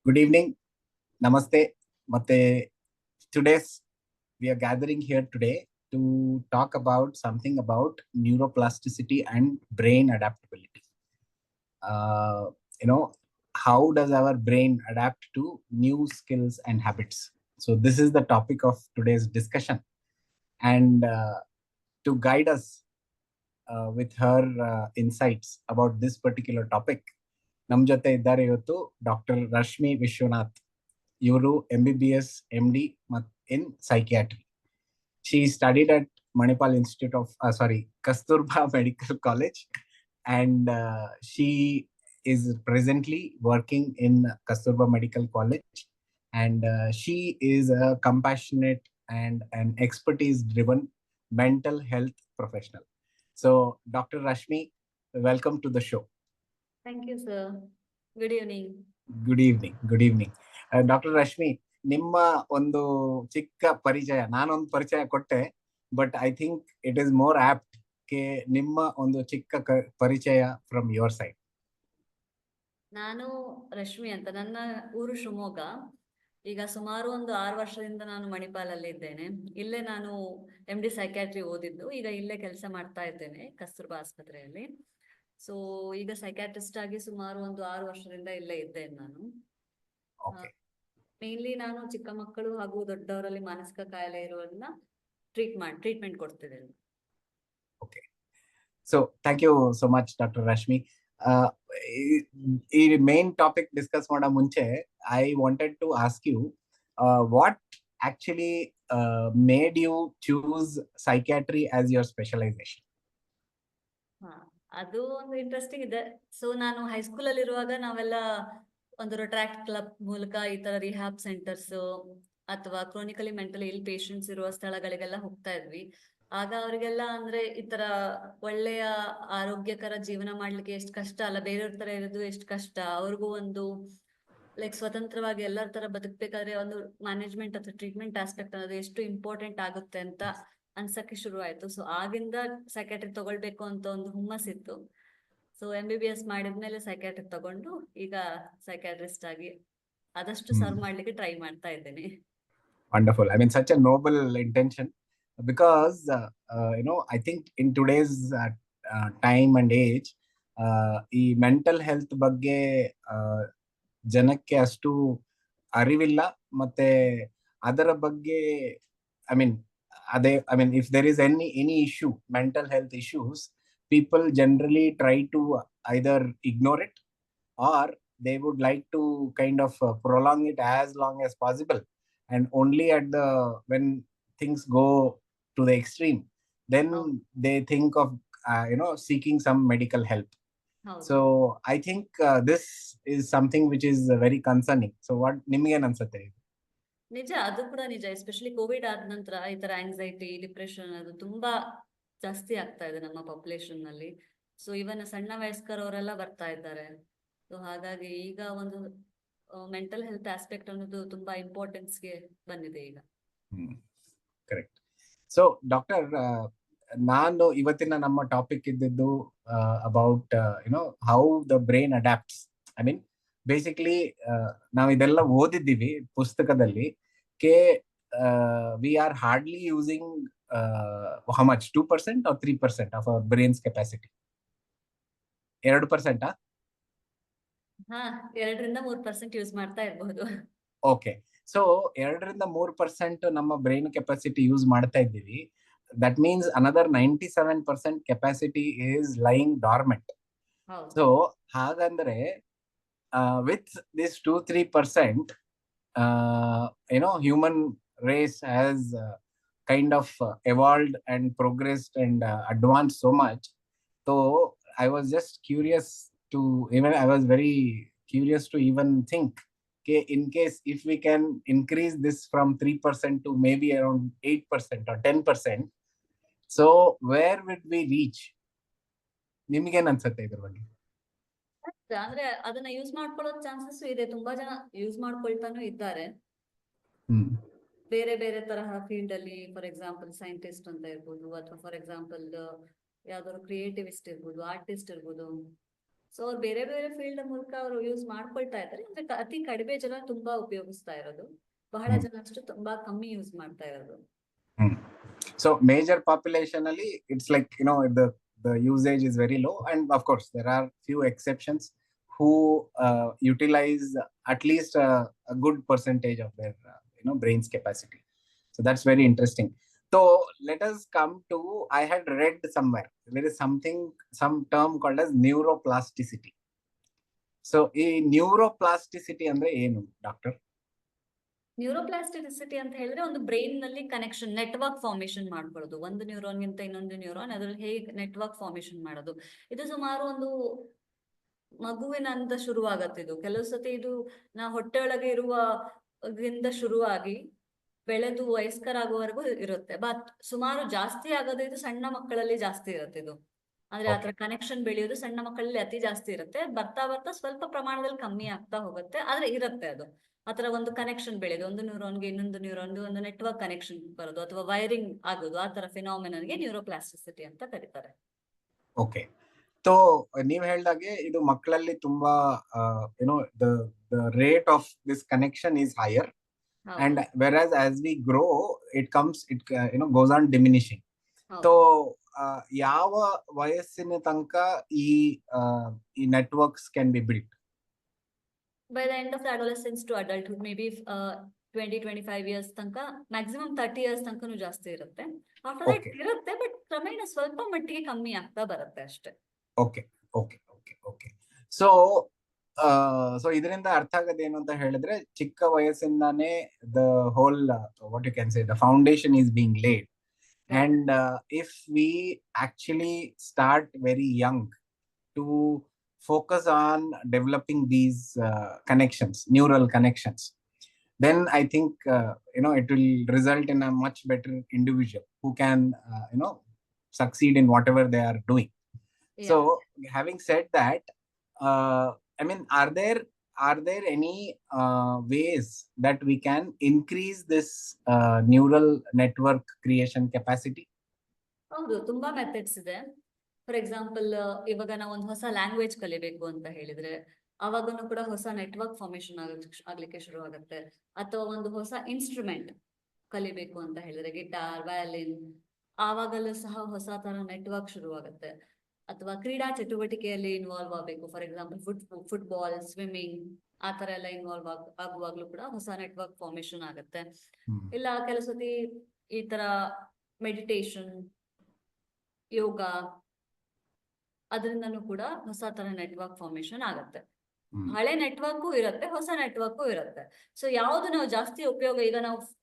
Good evening, namaste. ಮತ್ತೆ today's we are gathering here today to talk about something about neuroplasticity and brain adaptability. Uh, you know, how does our brain adapt to new skills and habits? So this is the topic of today's discussion, and to guide us with her insights about this particular topic, ನಮ್ಮ ಜೊತೆ ಇದ್ದಾರೆ ಇವತ್ತು doctor Rashmi Vishwanath. ಇವರು MBBS MD in psychiatry. She studied at Manipal Institute of Kasturba Medical College, and she is presently working in Kasturba Medical College, and she is a compassionate and an expertise driven mental health professional. So Dr. Rashmi, welcome to the show. Thank you, sir. Good evening. Good evening. Good evening. Doctor Rashmi, ನಿಮ್ಮ ಒಂದು ಚಿಕ್ಕ ಪರಿಚಯ, ನಾನೊಂದು ಪರಿಚಯ ಕೊಟ್ಟೆ, but I think it is more apt ಕೆ ನಿಮ್ಮ ಒಂದು ಚಿಕ್ಕ ಪರಿಚಯ ಫ್ರಮ್ ಯುವರ್ ಸೈಡ್. ನಾನು ರಶ್ಮಿ ಅಂತ, ನನ್ನ ಊರು ಶಿವಮೊಗ್ಗ. ಈಗ ಸುಮಾರು ಒಂದು 6 ವರ್ಷದಿಂದ ನಾನು ಮಣಿಪಾಲಲ್ಲಿ ಇದ್ದೇನೆ. ಇಲ್ಲೇ ನಾನು MD ಸೈಕ್ಯಾಟ್ರಿ ಓದಿದ್ದು, ಈಗ ಇಲ್ಲೇ ಕೆಲಸ ಮಾಡ್ತಾ ಇದ್ದೇನೆ ಕಸ್ತೂರ್ಬಾ ಆಸ್ಪತ್ರೆಯಲ್ಲಿ. ಸೊ ಈಗ ಸೈಕ್ಯಾಟ್ರಿಸ್ಟ್ ಆಗಿ ಸುಮಾರು ಒಂದು 6 ವರ್ಷದಿಂದ ಇಲ್ಲೇ ಇದ್ದೇನೆ ನಾನು. ಮೇನ್ಲಿ ನಾನು ಚಿಕ್ಕ ಮಕ್ಕಳು ಹಾಗೂ ದೊಡ್ಡವರಲ್ಲಿ ಮಾನಸಿಕ ಕಾಯಿಲೆ ಇರೋದನ್ನ ಟ್ರೀಟ್ಮೆಂಟ್ ಕೊಡ್ತಿದ್ದೇನೆ. Okay, so thank you so much doctor Rashmi. ಈ ಮೇನ್ ಟಾಪಿಕ್ ಡಿಸ್ಕಸ್ ಮಾಡೋ ಮುಂಚೆ I wanted to ask you what actually made you choose psychiatry as your specialization? ಅದು ಒಂದು ಇಂಟ್ರೆಸ್ಟಿಂಗ್ ಇದೆ. ಸೊ ನಾನು ಹೈಸ್ಕೂಲ್ ಅಲ್ಲಿ ಇರುವಾಗ ನಾವೆಲ್ಲ ಒಂದು ರೊಟ್ರಾಕ್ಟ್ ಕ್ಲಬ್ ಮೂಲಕ ಈ ತರ ರಿಹ್ಯಾಬ್ ಸೆಂಟರ್ಸ್ ಅಥವಾ ಕ್ರೋನಿಕಲಿ ಮೆಂಟಲಿ ಇಲ್ ಪೇಷಂಟ್ಸ್ ಇರುವ ಸ್ಥಳಗಳಿಗೆಲ್ಲ ಹೋಗ್ತಾ ಇದ್ವಿ. ಆಗ ಅವರಿಗೆಲ್ಲ ಅಂದ್ರೆ ಈ ತರ ಒಳ್ಳೆಯ ಆರೋಗ್ಯಕರ ಜೀವನ ಮಾಡ್ಲಿಕ್ಕೆ ಎಷ್ಟು ಕಷ್ಟ ಅಲ್ಲ, ಬೇರೆಯವ್ರ ತರ ಇರೋದು ಎಷ್ಟು ಕಷ್ಟ, ಅವ್ರಿಗೂ ಒಂದು ಲೈಕ್ ಸ್ವತಂತ್ರವಾಗಿ ಎಲ್ಲರ ತರ ಬದುಕ್ಬೇಕಾದ್ರೆ ಒಂದು ಮ್ಯಾನೇಜ್ಮೆಂಟ್ ಅಥವಾ ಟ್ರೀಟ್ಮೆಂಟ್ ಆಸ್ಪೆಕ್ಟ್ ಅನ್ನೋದು ಎಷ್ಟು ಇಂಪಾರ್ಟೆಂಟ್ ಆಗುತ್ತೆ ಅಂತ ಅನ್ಸಕ್ಕೆ ಶುರು ಆಯ್ತು. ಸೊ ಆಗಿಂದ ಸೈಕ್ಯಾಟ್ರಿ ತಗೊಳ್ಬೇಕು ಅಂತ ಒಂದು ಹುಮ್ಮಸ್ಸಿತ್ತು. ಸೊ MBBS ಮಾಡಿದ್ಮೇಲೆ ಸೈಕ್ಯಾಟ್ರಿ ತಗೊಂಡು ಈಗ ಸೈಕ್ಯಾಟ್ರಿಸ್ಟ್ ಆಗಿ ಆದಷ್ಟು ಸರ್ವ್ ಮಾಡ್ಲಿಕ್ಕೆ ಟ್ರೈ ಮಾಡ್ತಾ ಇದ್ದೇನೆ. Wonderful. I mean, such a noble intention, because I think in today's time and age, ಈ ಮೆಂಟಲ್ ಹೆಲ್ತ್ ಬಗ್ಗೆ ಜನಕ್ಕೆ ಅಷ್ಟು ಅರಿವಿಲ್ಲ. ಮತ್ತೆ ಅದರ ಬಗ್ಗೆ if there is any issue, mental health issues, people generally try to either ignore it or they would like to kind of prolong it as long as possible, and only when things go to the extreme, then they think of seeking some medical help. So I think this is something which is very concerning. So what ನಿಮಗೆ ಅನ್ಸುತ್ತೆ? ನಿಜ, ಅದು ಕೂಡ ನಿಜ. Especially Covid ಆದ ನಂತರ ಈ ತರ ಆಂಗ್ಸೈಟಿ, ಡಿಪ್ರೆಷನ್ ಅದು ತುಂಬಾ ಜಾಸ್ತಿ ಆಗ್ತಾ ಇದೆ ನಮ್ಮ ಪಾಪ್ಯುಲೇಷನ್ ನಲ್ಲಿ. ಸೊ ಇವನ್ ಸಣ್ಣ ವಯಸ್ಕರವರೆಲ್ಲ ಬರ್ತಾ ಇದ್ದಾರೆ. ಸೊ ಹಾಗಾಗಿ ಈಗ ಒಂದು ಮೆಂಟಲ್ ಹೆಲ್ತ್ ಆಸ್ಪೆಕ್ಟ್ ಅನ್ನೋದು ತುಂಬಾ ಇಂಪಾರ್ಟೆನ್ಸ್ಗೆ ಬಂದಿದೆ ಈಗ. ಕರೆಕ್ಟ್. ಸೊ ಡಾಕ್ಟರ್, ನಾನು ಇವತ್ತಿನ ನಮ್ಮ ಟಾಪಿಕ್ ಇದ್ದಿದ್ದು about how the brain adapts. Basically ನಾವು ಇದೆಲ್ಲ ಓದಿದ್ದೀವಿ ಪುಸ್ತಕದಲ್ಲಿ, ಕೆ we are hardly using how much 2% or 3% of our brains capacity? 2%? 2-3% use ಮಾಡ್ತಾ ಇರಬಹುದು. ಓಕೆ, ಸೊ 2-3% ನಮ್ಮ ಬ್ರೈನ್ ಕೆಪಾಸಿಟಿ ಯೂಸ್ ಮಾಡ್ತಾ ಇದ್ದೀವಿ. That means another 97% capacity is lying dormant. So ಹಾಗಂದ್ರೆ with this 2-3%, human race has kind of evolved and progressed and advanced so much. So I was just curious to even think, okay, in case if we can increase this from 3% to maybe around 8% or 10%, so where would we reach? ನಿಮಗೆ ಅನ್ಸುತ್ತೆ ಇದ್ರ ಬಗ್ಗೆ? ಅಂದ್ರೆ ಅದನ್ನ use ಮಾಡ್ಕೊಳ್ಳೋ chances ಇದೆ. ತುಂಬಾ ಜನ ಯೂಸ್ ಮಾಡ್ಕೊಳ್ತಾನೂ ಇದ್ದಾರೆ ಬೇರೆ ಬೇರೆ ತರಹ ಫೀಲ್ಡ್ ಅಲ್ಲಿ. ಫಾರ್ ಎಕ್ಸಾಂಪಲ್ ಸೈಂಟಿಸ್ಟ್ ಅಂತ ಇರ್ಬೋದು, ಅಥವಾ ಫಾರ್ ಎಕ್ಸಾಂಪಲ್ ಯಾವ್ದಾದ್ರು ಕ್ರಿಯೇಟಿವಿಸ್ಟ್ ಇರ್ಬೋದು, ಆರ್ಟಿಸ್ಟ್ ಇರ್ಬೋದು. ಸೊ ಅವ್ರು ಬೇರೆ ಬೇರೆ ಫೀಲ್ಡ್ ಮೂಲಕ ಅವರು ಯೂಸ್ ಮಾಡ್ಕೊಳ್ತಾ ಇದ್ದಾರೆ. ಅಂದ್ರೆ ಅತಿ ಕಡಿಮೆ ಜನ ತುಂಬಾ ಉಪಯೋಗಿಸ್ತಾ ಇರೋದು, ಬಹಳ ಜನ ಅಷ್ಟು ತುಂಬಾ ಕಮ್ಮಿ ಯೂಸ್ ಮಾಡ್ತಾ ಇರೋದು. So major population ಅಲ್ಲಿ it's like the usage is very low, and of course there are few exceptions who utilize at least a good percentage of their brain's capacity. So that's very interesting. So let us come to, I had read somewhere there is some term called as neuroplasticity. So neuroplasticity andre enu doctor? Neuroplasticity ಅಂತ ಹೇಳಿದ್ರೆ ಒಂದು brain ನಲ್ಲಿ connection, network formation ಮಾಡ್ಕೊಳ್ಳೋದು. ಒಂದು neuron ಗಿಂತ ಇನ್ನೊಂದು neuron ಅದ್ರಲ್ಲಿ ಹೇಗೆ ನೆಟ್ವರ್ಕ್ ಫಾರ್ಮೇಶನ್ ಮಾಡೋದು. ಇದು ಸುಮಾರು ಒಂದು ಮಗುವಿನಿಂದ ಶುರುವಾಗತ್ತೆ. ಇದು ಕೆಲವು ಸತಿ ಇದು ಹೊಟ್ಟೆಯೊಳಗೆ ಇರುವಾಗಿಂದ ಶುರುವಾಗಿ ಬೆಳೆದು ವಯಸ್ಕರಾಗುವವರೆಗೂ ಇರುತ್ತೆ. ಬಟ್ ಸುಮಾರು ಜಾಸ್ತಿ ಆಗೋದು ಇದು ಸಣ್ಣ ಮಕ್ಕಳಲ್ಲಿ ಜಾಸ್ತಿ ಇರುತ್ತೆ. ಇದು ಅಂದ್ರೆ ಆತರ ಕನೆಕ್ಷನ್ ಬೆಳೆಯೋದು ಸಣ್ಣ ಮಕ್ಕಳಲ್ಲಿ ಅತಿ ಜಾಸ್ತಿ ಇರುತ್ತೆ. ಬರ್ತಾ ಬರ್ತಾ ಸ್ವಲ್ಪ ಪ್ರಮಾಣದಲ್ಲಿ ಕಮ್ಮಿ ಆಗ್ತಾ ಹೋಗುತ್ತೆ, ಆದ್ರೆ ಇರುತ್ತೆ ಅದು. ಆತರ ಒಂದು ಕನೆಕ್ಷನ್ ಬೆಳೆಯೋದು, ಒಂದು ನ್ಯೂರಾನ್ಗೆ ಇನ್ನೊಂದು ನ್ಯೂರಾನ್ಗೆ ಒಂದು ನೆಟ್ವರ್ಕ್ ಕನೆಕ್ಷನ್ ಬರೋದು ಅಥವಾ ವೈರಿಂಗ್ ಆಗೋದು, ಆ ತರ ಫಿನಾಮಿನನ್ಗೆ ನ್ಯೂರೋಪ್ಲಾಸ್ಟಿಸಿಟಿ ಅಂತ ಕರೀತಾರೆ. ಓಕೆ. ಸೊ ನೀವ್ ಹೇಳ್ದಾಗೆ ಇದು ಮಕ್ಕಳಲ್ಲಿ ತುಂಬಾ the rate of this connection is higher, and whereas as we grow it goes on diminishing. So ಯಾವ ವಯಸ್ಸಿನ ತನಕ ಈ networks can be built? By the end of the adolescence to adulthood, maybe 20-25 years ತನಕ, maximum 30 years ತನಕನೂ ಜಾಸ್ತಿ ಇರುತ್ತೆ. After that ಇರುತ್ತೆ, but ಕ್ರಮೇಣ ಸ್ವಲ್ಪ ಮಟ್ಟಿಗೆ ಕಮ್ಮಿ ಆಗ್ತಾ ಬರುತ್ತೆ ಅಷ್ಟೇ. Okay okay okay okay. So ಇದರಿಂದ ಅರ್ಥ ಆಗೋದೇನು ಅಂತ ಹೇಳಿದ್ರೆ, ಚಿಕ್ಕ ವಯಸ್ಸಿಂದಾನೇ the whole what you can say the foundation is being laid, and if we actually start very young to focus on developing these connections, neural connections, then I think it will result in a much better individual who can succeed in whatever they are doing. So having said that, I mean, are there any ways that we can increase this neural network creation capacity? ಹೌದು, ತುಂಬಾ methods ಇದೆ. For example, ಇವಾಗ ನಾವು ಒಂದು ಹೊಸ language ಕಲಿಬೇಕು ಅಂತ ಹೇಳಿದ್ರೆ ಅವಾಗನು ಕೂಡ ಹೊಸ ನೆಟ್ವರ್ಕ್ ಫಾರ್ಮೇಶನ್ ಆಗ್ಲಿಕ್ಕೆ ಶುರು ಆಗುತ್ತೆ. ಅಥವಾ ಒಂದು ಹೊಸ ಇನ್ಸ್ಟ್ರೂಮೆಂಟ್ ಕಲಿಬೇಕು ಅಂತ ಹೇಳಿದ್ರೆ, ಗಿಟಾರ್, ವಯಲಿನ್, ಆವಾಗಲೂ ಸಹ ಹೊಸ ತರ ನೆಟ್ವರ್ಕ್ ಶುರು ಆಗುತ್ತೆ. ಅಥವಾ ಕ್ರೀಡಾ ಚಟುವಟಿಕೆಯಲ್ಲಿ ಇನ್ವಾಲ್ವ್ ಆಗಬೇಕು, ಫಾರ್ ಎಕ್ಸಾಂಪಲ್ ಫುಟ್ಬಾಲ್, ಸ್ವಿಮ್ಮಿಂಗ್, ಆ ತರ ಎಲ್ಲ ಇನ್ವಾಲ್ವ್ ಆಗುವಾಗ್ಲೂ ಕೂಡ ಹೊಸ ನೆಟ್ವರ್ಕ್ ಫಾರ್ಮೇಶನ್ ಆಗುತ್ತೆ. ಇಲ್ಲ ಕೆಲವು ಸತಿ ಈ ತರ ಮೆಡಿಟೇಷನ್, ಯೋಗ, ಅದರಿಂದನೂ ಕೂಡ ಹೊಸ ತರ ನೆಟ್ವರ್ಕ್ ಫಾರ್ಮೇಶನ್ ಆಗುತ್ತೆ. ಹಳೆ ನೆಟ್ವರ್ಕು ಇರುತ್ತೆ, ಹೊಸ ನೆಟ್ವರ್ಕು ಇರುತ್ತೆ. ಸೊ ಯಾವ್ದು ನಾವು ಜಾಸ್ತಿ ಉಪಯೋಗ,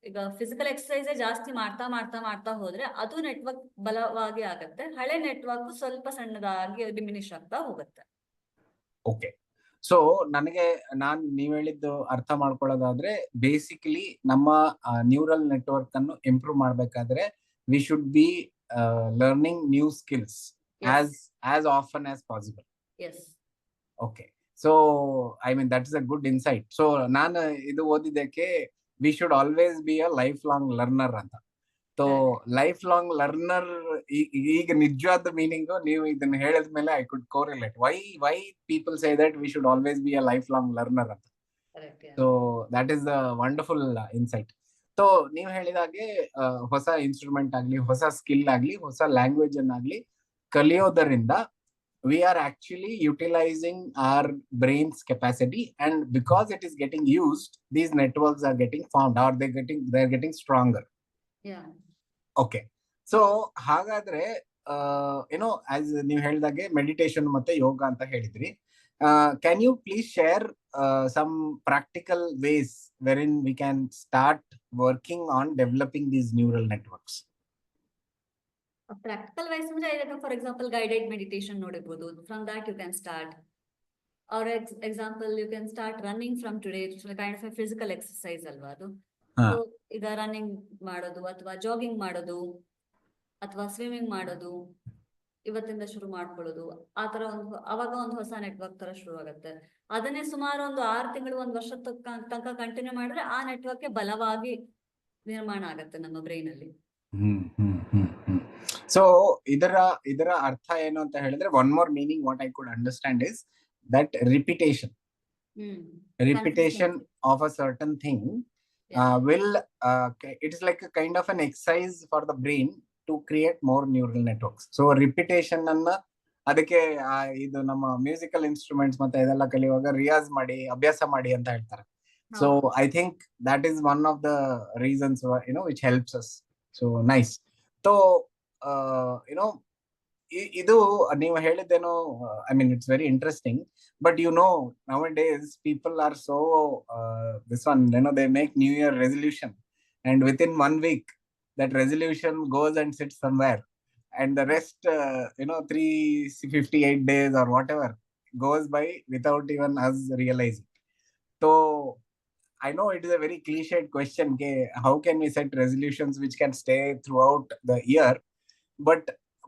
ಈಗ ಫಿಸಿಕಲ್ ಎಕ್ಸರ್ಸೈಸ್ ಜಾಸ್ತಿ ಮಾಡ್ತಾ ಹೋದ್ರೆ ಅದು ನೆಟ್ವರ್ಕ್ ಬಲವಾಗಿ ಆಗುತ್ತೆ. ಹಳೆ ನೆಟ್ವರ್ಕ್ ಸ್ವಲ್ಪ ಸಣ್ಣದಾಗಿ ಡಿಮಿನಿಷ್ ಆಗ್ತಾ ಹೋಗುತ್ತೆ. ಓಕೆ. ಸೊ ನೀವ್ ಹೇಳಿದ್ದು ಅರ್ಥ ಮಾಡ್ಕೊಳ್ಳೋದಾದ್ರೆ, ಬೇಸಿಕಲಿ ನಮ್ಮ ನ್ಯೂರಲ್ ನೆಟ್ವರ್ಕ್ ಅನ್ನು ಇಂಪ್ರೂವ್ ಮಾಡ್ಬೇಕಾದ್ರೆ we should be learning new skills as often as possible. Yes. Okay. So I mean that is a good insight. So ನಾನು ಇದು ಓದಿದ್ದಕ್ಕೆ we should always be a lifelong learner ಅಂತ. So lifelong learner ಈಗ ನಿಜವಾದ meaning ನೀವು ಇದನ್ನ ಹೇಳಿದ ಮೇಲೆ I could correlate why people say that we should always be a lifelong learner ಅಂತ. So that is the wonderful insight. So ನೀವು ಹೇಳಿದಾಗೆ ಹೊಸ ಇನ್ಸ್ಟ್ರೂಮೆಂಟ್ ಆಗ್ಲಿ, ಹೊಸ ಸ್ಕಿಲ್ ಆಗ್ಲಿ, ಹೊಸ ಲ್ಯಾಂಗ್ವೇಜ್ ಅನ್ನಾಗ್ಲಿ ಕಲಿಯೋದರಿಂದ we are actually utilizing our brain's capacity, and because it is getting used, these networks are getting formed, or they're getting stronger. Yeah. Okay. So ಹಾಗಾದ್ರೆ as ನೀವು ಹೇಳಿದಾಗೆ ಮೆಡಿಟೇಷನ್ ಮತ್ತೆ ಯೋಗ ಅಂತ ಹೇಳಿದ್ರಿ, can you please share some practical ways wherein we can start working on developing these neural networks? Practical wise ಅಂದ್ರೆ for example guided meditation ನೋಡಿರ್ಬೋದು. From that you can start, or example you can start running from today. Kind of physical exercise ಅಲ್ವಾ ಅದು. ಈಗ running ಮಾಡೋದು ಅಥವಾ jogging ಮಾಡೋದು ಅಥವಾ swimming ಮಾಡೋದು ಇವತ್ತಿಂದ ಶುರು ಮಾಡ್ಕೊಳ್ಳೋದು, ಆ ತರ ಅವಾಗ ಒಂದು ಹೊಸ ನೆಟ್ವರ್ಕ್ ತರ ಶುರು ಆಗುತ್ತೆ. ಅದನ್ನೇ ಸುಮಾರು ಒಂದು 6 ತಿಂಗಳು 1 ವರ್ಷ ತನಕ ಕಂಟಿನ್ಯೂ ಮಾಡಿದ್ರೆ ಆ ನೆಟ್ವರ್ಕ್ ಬಲವಾಗಿ ನಿರ್ಮಾಣ ಆಗತ್ತೆ ನಮ್ಮ ಬ್ರೈನ್ ಅಲ್ಲಿ. ಸೊ ಇದರ ಅರ್ಥ ಏನು ಅಂತ ಹೇಳಿದ್ರೆ, one more meaning what I could understand is that repetition Consistency. of a certain thing will it is like a kind of an exercise for the brain to create more neural networks. So repetition ಅನ್ನ ಅದಕ್ಕೆ ಇದು ನಮ್ಮ musical instruments ಮತ್ತೆ ಇದೆಲ್ಲ ಕಲಿಯುವಾಗ ರಿಯಾಜ್ ಮಾಡಿ ಅಭ್ಯಾಸ ಮಾಡಿ ಅಂತ ಹೇಳ್ತಾರೆ. So I think that is one of the reasons which helps us. So nice. So ಇದು ನೀವು ಹೇಳಿದ್ದೇನೋ, I mean it's very interesting. But nowadays people are so this one, they make New Year resolution, and within 1 week that resolution goes and sits somewhere, and the rest 358 days or whatever goes by without even us realizing. So I know it is a very cliched question, how can we set resolutions which can stay throughout the year, but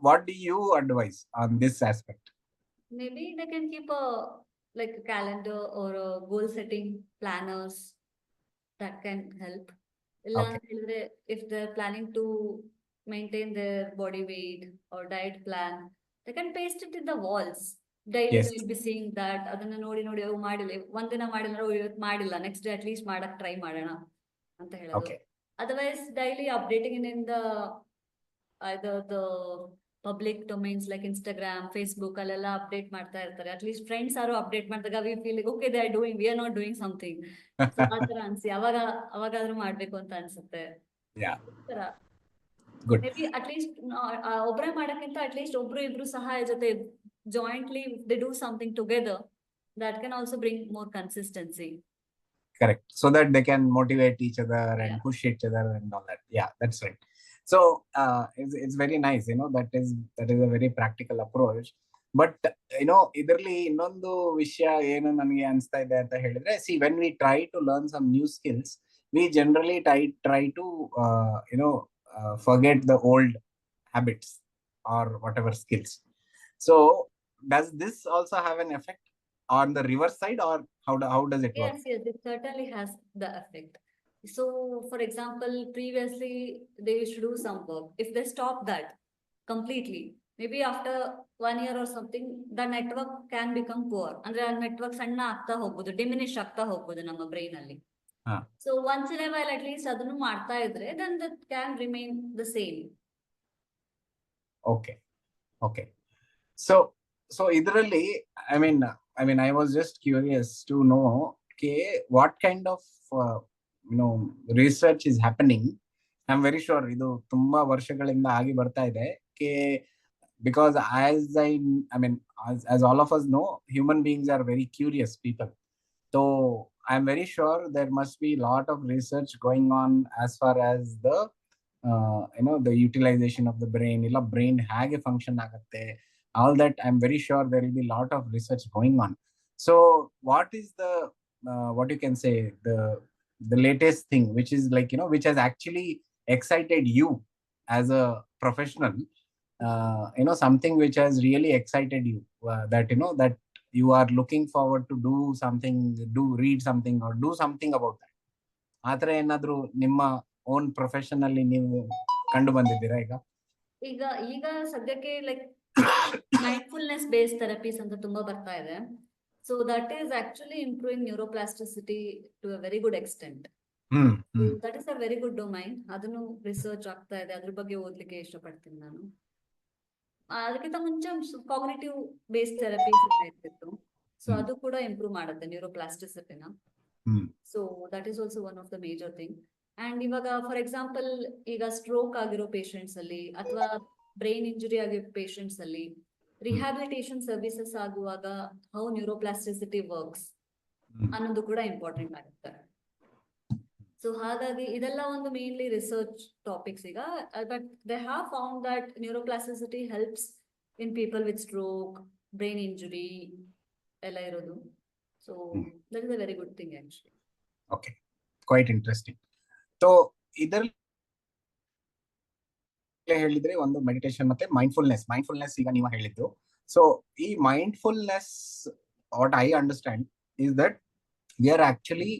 what do you advise on this aspect? Maybe they can keep a calendar or a goal setting planners that can help. Okay. If they're planning to maintain their body weight or diet plan, they can paste it in the walls. Daily Yes. they'll be seeing that ಅದನ್ನ ನೋಡಿ ನೋಡಿ ಅವು ಮಾಡಿಲ್ಲ, ಒಂದಿನ ಮಾಡಿಲ್ಲ ಇವತ್ತು ಮಾಡಿಲ್ಲ, next day at least ಮಾಡಕ್ ಟ್ರೈ ಮಾಡೋಣ ಅಂತ ಹೇಳೋದು. Okay. Otherwise daily updating in the either the public domains like Instagram, Facebook ಅಲ್ಲೆಲ್ಲ ಅಪ್ಡೇಟ್ ಮಾಡ್ತಾ ಇರ್ತಾರೆ. ಅಟ್ಲೀಸ್ಟ್ ಫ್ರೆಂಡ್ಸ್ ಯಾರು ಅಪ್ಡೇಟ್ ಮಾಡಿದಾಗ we feel okay they are doing, we are not doing something. So ಆ ತರ ಅನ್ಸಿ ಅವಾಗಾದ್ರೂ ಮಾಡ್ಬೇಕು ಅಂತ ಅನ್ಸುತ್ತೆ. ಗುಡ್. ಮೇಬಿ ಅಟ್ಲೀಸ್ಟ್ ಒಬ್ಬರೇ ಮಾಡಕ್ಕಿಂತ ಅಟ್ಲೀಸ್ಟ್ ಒಬ್ರು ಇಬ್ರು ಸಹಾಯ ಜೊತೆ jointly they do something together, that can also bring more consistency. Correct. So that they can motivate each other and push each other and all that. Yeah, that's right. So it's very nice, that is a very practical approach. But ಇದರಲ್ಲಿ ಇನ್ನೊಂದು ವಿಷಯ ಏನು ನನಗೆ ಅನಿಸ್ತಾ ಇದೆ ಅಂತ ಹೇಳಿದ್ರೆ, see, when we try to learn some new skills, we generally try to forget the old habits or whatever skills. So does this also have an effect on the reverse side, or how does it work? Yes, it certainly has the effect. So, for example, previously they used to do some work. If they stop that completely, maybe after 1 year or something, the network can become poor. Andre ಆ network ಸಣ್ಣ ಆಗ್ತಾ ಹೋಗ್ಬೋದು, diminish ಆಗ್ತಾ ಹೋಗ್ಬೋದು ನಮ್ಮ brain ಅಲ್ಲಿ. So once in a while at least ಅದನ್ನು ಮಾಡ್ತಾ ಇದ್ರೆ, then that can remain the same. Okay. So ಇದರಲ್ಲಿ I mean I was just curious to know what kind of research is happening. I'm very sure ಇದು ತುಂಬಾ ವರ್ಷಗಳಿಂದ ಆಗಿ ಬರ್ತಾ ಇದೆ, because as all of us know, human beings are very curious people. So I'm very sure there must be a lot of research going on as far as the the utilization of the brain, illa brain hage function agutte, all that. I'm very sure there will be a lot of research going on. So what is the what you can say, the latest thing which is which has actually excited you as a professional, something which has really excited you, that that you are looking forward to do something, read something or do something about that. ಆತರ ಏನಾದ್ರೂ ನಿಮ್ಮ own profession ಅಲ್ಲಿ ನೀವು ಕಂಡು ಬಂದಿದ್ದೀರಾ? ಈಗ ಸದ್ಯಕ್ಕೆ mindfulness based therapies ಅಂತ ತುಂಬಾ ಬರ್ತಾ ಇದೆ. So that is actually improving neuroplasticity to a very good extent. That is a very good domain. ಅದನ್ನು ರಿಸರ್ಚ್ ಆಗ್ತಾ ಇದೆ, ಅದ್ರ ಬಗ್ಗೆ ಓದ್ಲಿಕ್ಕೆ ಇಷ್ಟಪಡ್ತೀನಿ ನಾನು. ಅದಕ್ಕಿಂತ ಮುಂಚೆ ಕಾಗ್ನಿಟಿವ್ ಬೇಸ್ಡ್ ಥೆರಪೀಸ್ ಇರ್ತಿತ್ತು. ಸೊ ಅದು ಕೂಡ ಇಂಪ್ರೂವ್ ಮಾಡುತ್ತೆ ನ್ಯೂರೋಪ್ಲಾಸ್ಟಿಸಿಟಿನ. So that is also one of the major thing. And ಇವಾಗ ಫಾರ್ ಎಕ್ಸಾಂಪಲ್ ಈಗ ಸ್ಟ್ರೋಕ್ ಆಗಿರೋ ಪೇಷಂಟ್ಸ್ ಅಲ್ಲಿ ಅಥವಾ ಬ್ರೈನ್ ಇಂಜುರಿ ಆಗಿರೋ ಪೇಷಂಟ್ಸ್ ಅಲ್ಲಿ ರಿಹ್ಯಾಬಿಲಿಟೇಷನ್ ಸರ್ವಿಸಸ್ ಆಗುವಾಗ ಹೌ ನ್ಯೂರೋಪ್ಲಾಸ್ಟಿಸಿಟಿ ವರ್ಕ್ಸ್ ಅನ್ನೋದು ಕೂಡ ಇಂಪಾರ್ಟೆಂಟ್ ಆಗುತ್ತೆ. ಸೊ ಹಾಗಾಗಿ ಇದೆಲ್ಲ ಒಂದು ಮೇನ್ಲಿ ರಿಸರ್ಚ್ ಟಾಪಿಕ್ಸ್ ಈಗ. But they have found that neuroplasticity helps in people with stroke, brain injury ಎಲ್ಲ ಇರೋದು. So that is a very good thing actually. Okay, quite interesting. So ಇದರಲ್ಲಿ ಹೇಳಿದ್ರೆ ಒಂದು ಮೆಡಿಟೇಷನ್ ಮತ್ತೆ ಮೈಂಡ್ಫುಲ್ನೆಸ್ ಈಗ ನೀವು ಹೇಳಿದ್ದು. ಸೊ ಈ mindfulness, what I understand is that we are actually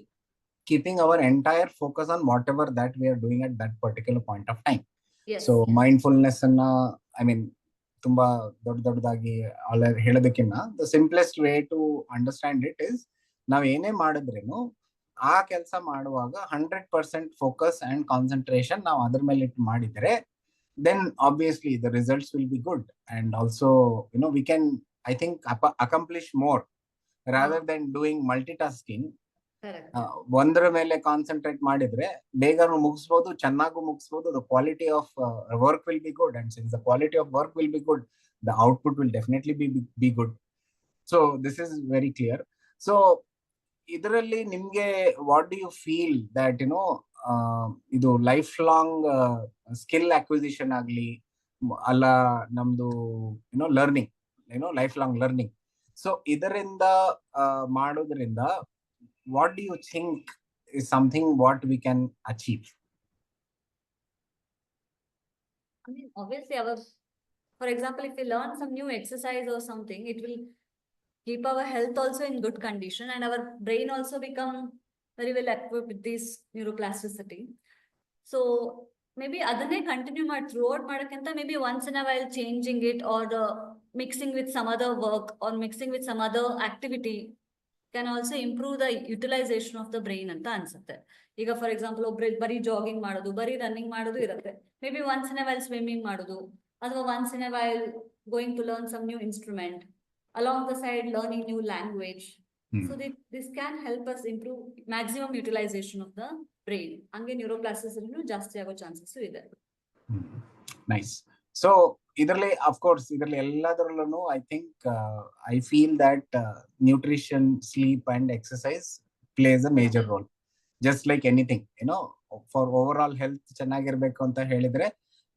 keeping our entire focus on whatever that we are doing at that particular point of time. Yes. So mindfulness anna I mean ತುಂಬಾ ದೊಡ್ಡದಾಗಿ ಹೇಳೋದಕ್ಕಿಂತ the simplest way to understand it is, ನಾವ್ ಏನೇ ಮಾಡಿದ್ರೇನು ಆ ಕೆಲಸ ಮಾಡುವಾಗ 100% focus and concentration ನಾವು ಅದ್ರ ಮೇಲೆ ಇಟ್ಟು ಮಾಡಿದ್ರೆ, then obviously the results will be good, and also we can, I think, accomplish more rather than doing multitasking. ಒಂದರ ಮೇಲೆ ಕಾನ್ಸಂಟ್ರೇಟ್ ಮಾಡಿದ್ರೆ ಬೇಗ ಮುಗಿಸ್ಬೋದು, ಚೆನ್ನಾಗೂ ಮುಗಿಸ್ಬೋದು. The quality of work will be good, and since the quality of work will be good, the output will definitely be good. So this is very clear. So ಇದರಲ್ಲಿ ನಿಮ್ಗೆ what do you feel that ಇದು lifelong skill acquisition ಆಗ್ಲಿ, ಅಲ್ಲ ನಮ್ದು learning, lifelong learning, so ಇದರಿಂದ ಮಾಡೋದ್ರಿಂದ what do you think is something what we can achieve? I mean, obviously, for example, if we learn some new exercise or something, it will keep our health also in good condition, and our brain also become very well equipped with this neuroplasticity. So maybe adane continue throughout madakanta, maybe once in a while changing it, or mixing with some other work, or mixing with some other activity can also improve the utilization of the brain ಅಂತ ಅನ್ಸುತ್ತೆ. ಈಗ for example ಒಬ್ರು ಬರೀ jogging ಮಾಡೋದು, ಬರೀ running ಮಾಡೋದು ಇರುತ್ತೆ. Maybe once in a while swimming ಮಾಡೋದು, ಅಥವಾ once in a while going to learn some new instrument, along the side learning new language. So this can help us improve maximum utilisation of the brain. ಹಂಗೆ ನ್ಯೂರೋಪ್ಲಾಸ್ಟಿಸಿಟಿನೂ ಜಾಸ್ತಿ ಆಗೋ chances ಇದೆ. Nice. So ಇದರಲ್ಲಿ of course ಇದರಲ್ಲಿ ಎಲ್ಲದರಲ್ಲೂ I feel that nutrition, sleep and exercise place a major role. Just like anything, for over all health ಚೆನ್ನಾಗಿರ್ಬೇಕು ಅಂತ ಹೇಳಿದ್ರೆ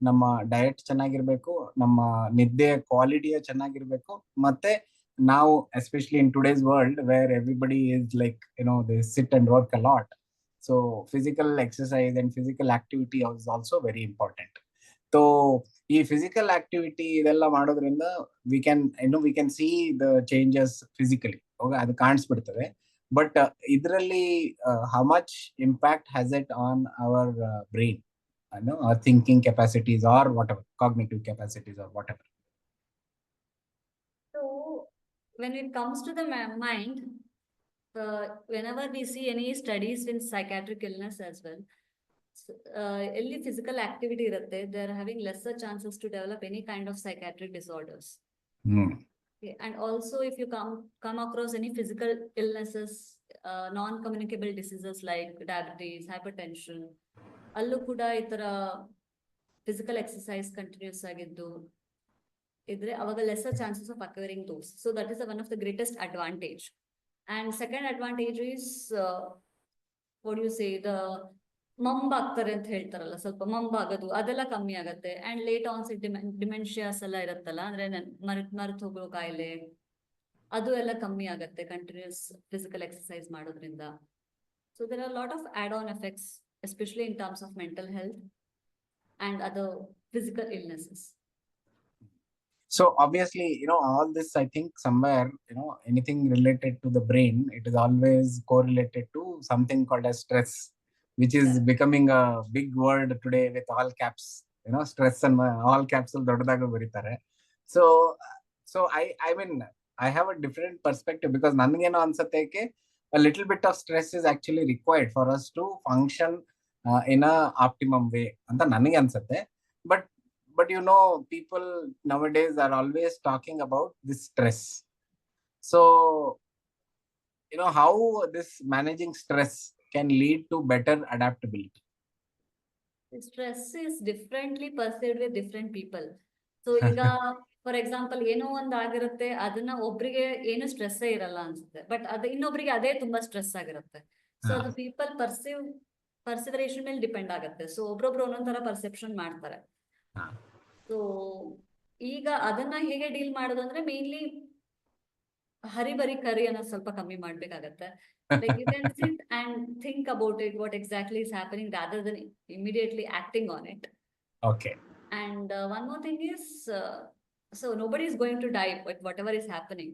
ನಮ್ಮ ಡಯಟ್ ಚೆನ್ನಾಗಿರ್ಬೇಕು, ನಮ್ಮ ನಿದ್ದೆಯ ಕ್ವಾಲಿಟಿಯ ಚೆನ್ನಾಗಿರ್ಬೇಕು, ಮತ್ತೆ ನಾವು especially in today's world wear everybody is like they sit and work a lot, so physical exercise and physical activity is also very important. So ಈ ಫಿಸಿಕಲ್ ಆಕ್ಟಿವಿಟಿ ಇದೆಲ್ಲ ಮಾಡೋದ್ರಿಂದ we can see the changes physically, ಅದು ಕಾಣಿಸ್ಬಿಡ್ತದೆ. But ಇದರಲ್ಲಿ how much impact has it on hour brain, our thinking capacities or whatever, cognitive capacities or whatever? So when it comes to the mind, whenever we see any studies in psychiatric illness as well, ಎಲ್ಲಿ physical activity ಇರುತ್ತೆ, they are having lesser chances to develop any kind of psychiatric disorders. And also if you come across any physical illnesses, non-communicable diseases like diabetes, hypertension, ಅಲ್ಲೂ ಕೂಡ ಈ ತರ physical exercise continuous ಆಗಿದ್ದು ಇದ್ರೆ ಅವಾಗ lesser chances of acquiring those. So that is one of the greatest advantage. And second advantage is what you say, the ಮಂಬಾಗ್ತಾರೆ ಅಂತ ಹೇಳ್ತಾರಲ್ಲ, ಸ್ವಲ್ಪ ಮಂಬಾಗೋದು ಅದೆಲ್ಲ ಕಮ್ಮಿ ಆಗತ್ತೆ. ಅಂಡ್ ಲೇಟ್ ಆನ್ಸೆಟ್ ಡಿಮೆನ್ಷಿಯಾಸ್ ಎಲ್ಲ ಇರುತ್ತಲ್ಲ, ಅಂದ್ರೆ ಮರೆತು ಹೋಗೋ ಕಾಯಿಲೆ, ಅದು ಎಲ್ಲ ಕಮ್ಮಿ ಆಗತ್ತೆ ಕಂಟಿನ್ಯೂಸ್ ಫಿಸಿಕಲ್ ಎಕ್ಸಸೈಸ್ ಮಾಡೋದ್ರಿಂದ. So there are lot of add on effects, especially in terms of mental health and other physical illnesses. So obviously, all this, I think somewhere, anything related to the brain, it is always correlated to something called as stress, which is becoming a big word today with all caps, stress and all caps ದೊಡ್ಡದಾಗಿ ಬರೀತಾರೆ. So I mean, I have a different perspective, because ನನಗೇನೋ ಅನ್ಸತ್ತೆ a little bit of stress is actually required for us to function in a optimum way ಅಂತ ನನಗೆ ಅನ್ಸುತ್ತೆ. But people nowadays are always talking about this stress. So how this managing stress can lead to better adaptability? Stress is differently perceived with different people. So ಈಗ for example ಏನೋ ಒಂದ್ ಆಗಿರುತ್ತೆ, ಅದನ್ನ ಒಬ್ರಿಗೆ ಏನು ಸ್ಟ್ರೆಸ್ ಇರಲ್ಲ ಅನ್ಸುತ್ತೆ, ಬಟ್ ಅದು ಇನ್ನೊಬ್ರಿಗೆ ಅದೇ ತುಂಬಾ ಸ್ಟ್ರೆಸ್ ಆಗಿರುತ್ತೆ. ಸೊ ಅದು ಪೀಪಲ್ ಪರ್ಸಿವರೇಷನ್ ಮೇಲೆ ಡಿಪೆಂಡ್ ಆಗುತ್ತೆ. ಸೊ ಒಬ್ರೊಬ್ರು ಒಂದೊಂದ್ ತರ ಪರ್ಸೆಪ್ಷನ್ ಮಾಡ್ತಾರೆ. ಸೊ ಈಗ ಅದನ್ನ ಹೇಗೆ ಡೀಲ್ ಮಾಡೋದು ಅಂದ್ರೆ, ಮೇನ್ಲಿ ಹರಿಬರಿ ಕರಿ ಅನ್ನೋದು ಸ್ವಲ್ಪ ಕಮ್ಮಿ ಮಾಡ್ಬೇಕಾಗತ್ತೆ. Like you can sit and think about it, what exactly is happening, rather than immediately acting on it. Okay. And one more thing is, so nobody is going to die with whatever is happening.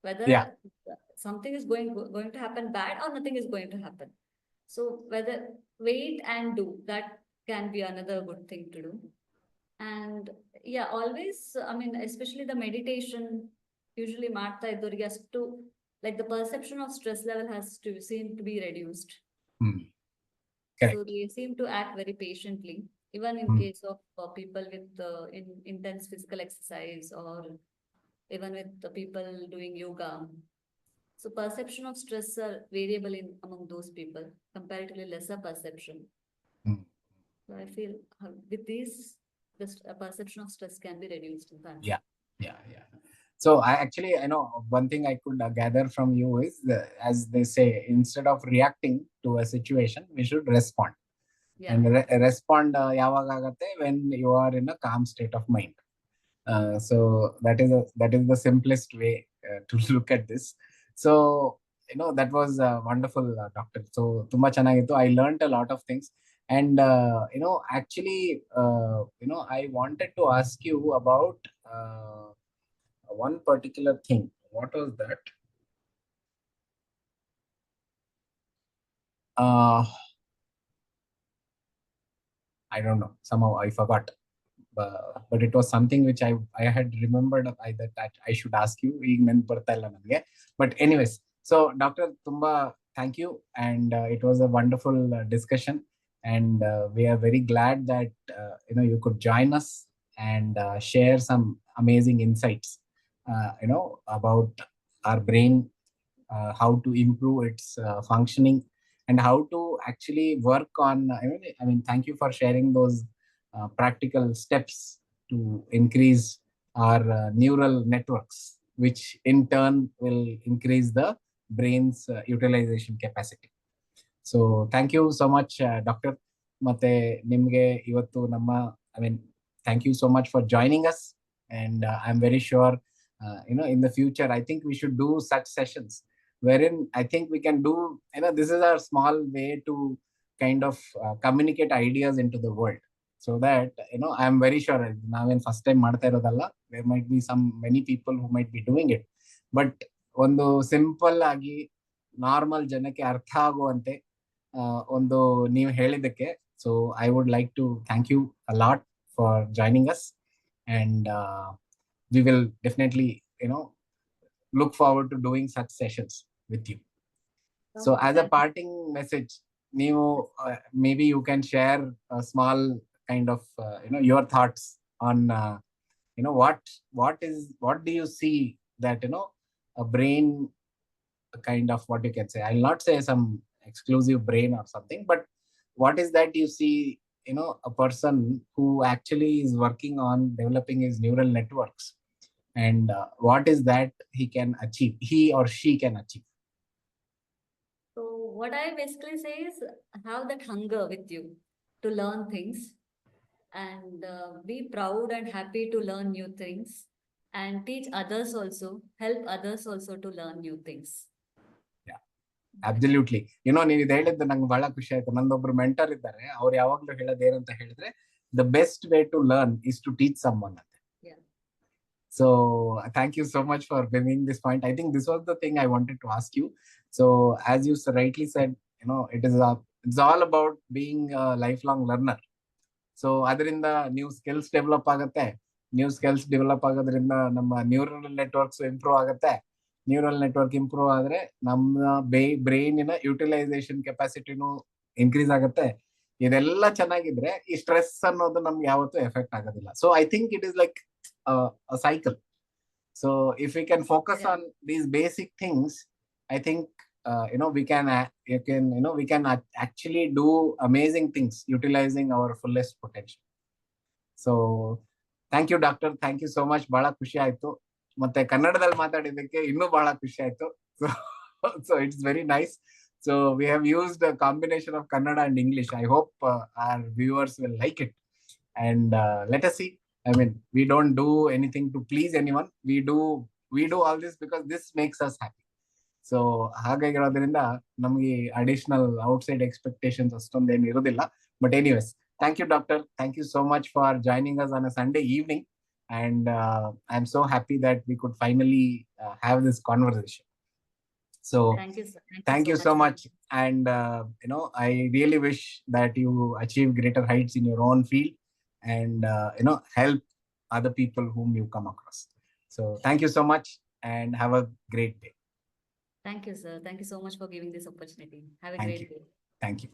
Whether something is going to happen bad, or nothing is going to happen. So whether wait and do, that can be another good thing to do. And yeah, always, I mean, especially the meditation usually ಮಾಡ್ತಾ ಇದ್ದವರಿಗೆ ಅಷ್ಟು like the perception of stress level has to seem to be reduced. Correct. So they seem to act very patiently, even in case of people with intense physical exercise, or even with the people doing yoga. So perception of stress are variable in among those people, comparatively lesser perception. So I feel with these, this perception of stress can be reduced in fact. Yeah. So I actually, I know one thing I could gather from you is, as they say, instead of reacting to a situation, we should respond. Yeah. And respond ಯಾವಾಗ ಆಗತ್ತೆ when you are in a calm state of mind. So that is the simplest way to look at this. So that was wonderful, doctor. So ತುಂಬಾ ಚೆನ್ನಾಗಿತ್ತು. I learned a lot of things. And actually, I wanted to ask you about one particular thing. What was that? I don't know. Somehow I forgot. But it was something which I had remembered that I should ask you. But anyways, so Dr. Tumba, thank you. And it was a wonderful discussion. And we are very glad that you could join us and share some amazing insights about our brain, how to improve its functioning, and how to actually work on. I mean, thank you for sharing those practical steps to increase our neural networks, which in turn will increase the brain's utilization capacity. So thank you so much, Doctor. ಮತ್ತೆ ನಿಮ್ಗೆ ಇವತ್ತು ನಮ್ಮ, I mean, thank you so much for joining us. And I'm very sure, in the future, I think we should do such sessions wherein I think we can do, this is our small way to kind of communicate ideas into the world. So that, I'm very sure ನಾವೇನ್ first time ಮಾಡ್ತಾ ಇರೋದಲ್ಲ, there might be many people who might be doing it. But ಒಂದು simple ಆಗಿ normal ಜನಕ್ಕೆ ಅರ್ಥ ಆಗುವಂತೆ ಒಂದು ನೀವು ಹೇಳಿದ್ದಕ್ಕೆ, so I would like to thank you a lot for joining us. And we will definitely look forward to doing such sessions with you. So as a parting message, maybe you can share a small kind of your thoughts on what do you see that a brain kind of, what you can say, I'll not say some exclusive brain or something, but what is that you see a person who actually is working on developing his neural networks, and what is that he or she can achieve? So what I basically say is, have that hunger with you to learn things, and be proud and happy to learn new things, and teach others also, help others also to learn new things. Absolutely. ನೀವು ಇದು ಹೇಳಿದ್ದು ನಂಗೆ ಬಹಳ ಖುಷಿ ಆಯ್ತು. ನಂದೊಬ್ರು mentor ಇದ್ದಾರೆ, ಅವ್ರು ಯಾವಾಗ್ಲೂ ಹೇಳೋದು ಏನಂತ ಹೇಳಿದ್ರೆ, the best way to learn is to teach someone ಅಂತ. So thank you so much for bringing this point. I think this was the thing I wanted to ask you. So as you rightly said, it's all about being lifelong learner. So ಅದರಿಂದ ನೀವು skills develop ಆಗುತ್ತೆ. New skills develop ಆಗೋದ್ರಿಂದ ನಮ್ಮ neural networks improve ಆಗುತ್ತೆ. Neural network improve ಆದ್ರೆ ನಮ್ಮ ಬ್ರೈನಿನ utilisation ಕೆಪಾಸಿಟಿನೂ increase ಆಗುತ್ತೆ. ಇದೆಲ್ಲ ಚೆನ್ನಾಗಿದ್ರೆ ಈ ಸ್ಟ್ರೆಸ್ ಅನ್ನೋದು ನಮ್ಗೆ ಯಾವತ್ತೂ ಎಫೆಕ್ಟ್ ಆಗೋದಿಲ್ಲ. So I think it is like a cycle. So if we can focus on these basic things, I think we can actually do amazing things utilizing our fullest potential. So thank you, doctor. Thank you so much. ಬಹಳ ಖುಷಿ ಆಯ್ತು. ಮತ್ತೆ ಕನ್ನಡದಲ್ಲಿ ಮಾತಾಡಿದ್ದಕ್ಕೆ ಇನ್ನೂ ಬಹಳ ಖುಷಿ ಆಯ್ತು. So it's very nice. So we have used a combination of Kannada and English. I hope our viewers will like it. And let us see. I mean, we don't do anything to please anyone. We do all this because this makes us happy. So ಹಾಗಾಗಿರೋದ್ರಿಂದ ನಮಗೆ additional outside expectations ಅಷ್ಟೊಂದೇನು ಇರೋದಿಲ್ಲ. But anyways, thank you, doctor. Thank you so much for joining us on a Sunday evening. And I'm so happy that we could finally have this conversation. So thank you, sir. Thank you so much. And I really wish that you achieve greater heights in your own field. and help other people whom you come across. So thank you so much and have a great day. Thank you, sir. Thank you so much for giving this opportunity. Have a Thank great you. day. Thank you.